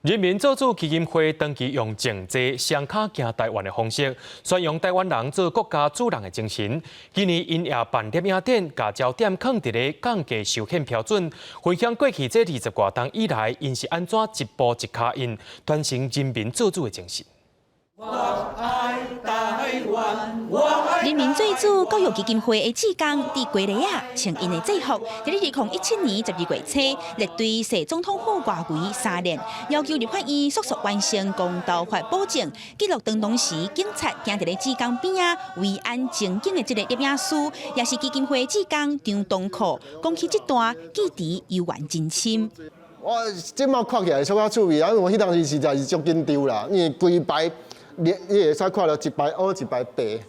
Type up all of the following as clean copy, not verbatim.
人民做主基金会长期用政治双脚行台湾的方式，宣扬台湾人做国家主人的精神。今年因也办摄影展，把焦点放伫咧降价受限标准，分享过去这20多年以来，因是安怎一步一脚印，传承人民做主的精神。人民最主教育基金会的志工伫过日啊，穿因的制服，在2017年12月初，列队设总统府外围3连，要求立法院速速完成公道法保证。记录当当时警察行伫咧志工边啊，维安警警的这个摄影师，也是基金会志工张东阔，讲起这段记忆悠然真深。我即摆看起来稍较趣味啊，因为我迄当时实在是足紧张啦，因为规排你会使看到一排黑一排白，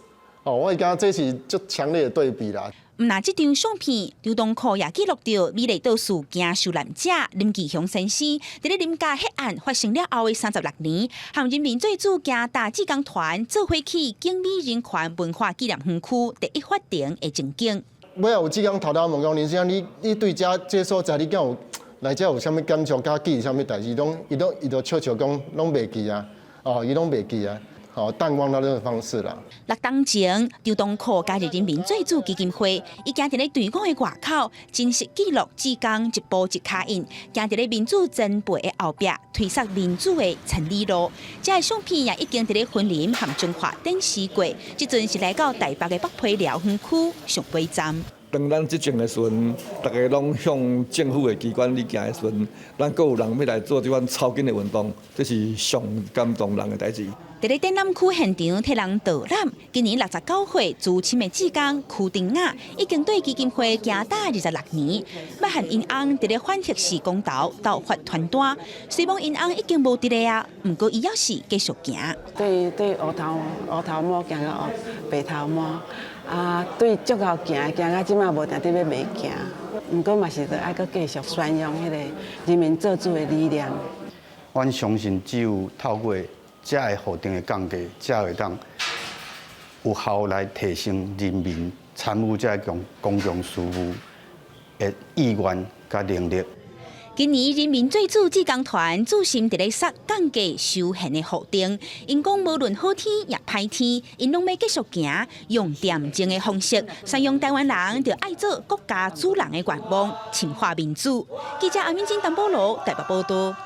哦，我会感觉这是足强烈的对比啦。毋那这张相片，刘东阔也记录到美丽岛事件受难者林其雄先生，在咧林家血案发生了后的36年，和人民最主行大志工团做伙去景美人权文化纪念园区第一法庭的情景。尾有志工头头问讲，林先生，你对这所在，你敢有来这有啥物感触？甲记啥物代志？伊都笑笑讲，拢袂记啊。哦，伊拢袂记啊，哦，淡忘到这种方式啦。6当前，刘东阔加入人民最主基金会，伊行伫咧队伍的外口，真实记录志工一步一脚印，行伫咧民主前辈的后壁，推塞民主的千里路。这个相片也已经伫咧云林和中华展示过，即阵是来到台北的北溪寮园区上尾站。当咱执政的时阵，大家拢向政府的机关里行的时阵，咱阁有人要来做这款超紧的运动，这是上感动人的代志。在咧展览区现场替人导览，今年69岁资深的志工邱丁雅已经对基金会行打26年，要和因翁在咧反黑市公道斗发传单。虽然因翁已经无伫咧啊，不过伊要是继续行。对黑头毛行到白头毛。对足够行到即马无定得要袂行，毋过嘛是着爱阁继续宣扬迄个人民做主的理念。阮相信只有透过这个法定的降价，才会当有效来提升人民参与这个公共事务的意愿甲能力。今年人民最主志工团主心伫咧杀降价受限的法定，因讲无论好天也歹天，因拢要继续行，用廉政的方式，宣扬台湾人着爱做国家主人的愿望，强化民主。记者阿敏金淡薄罗台北报道。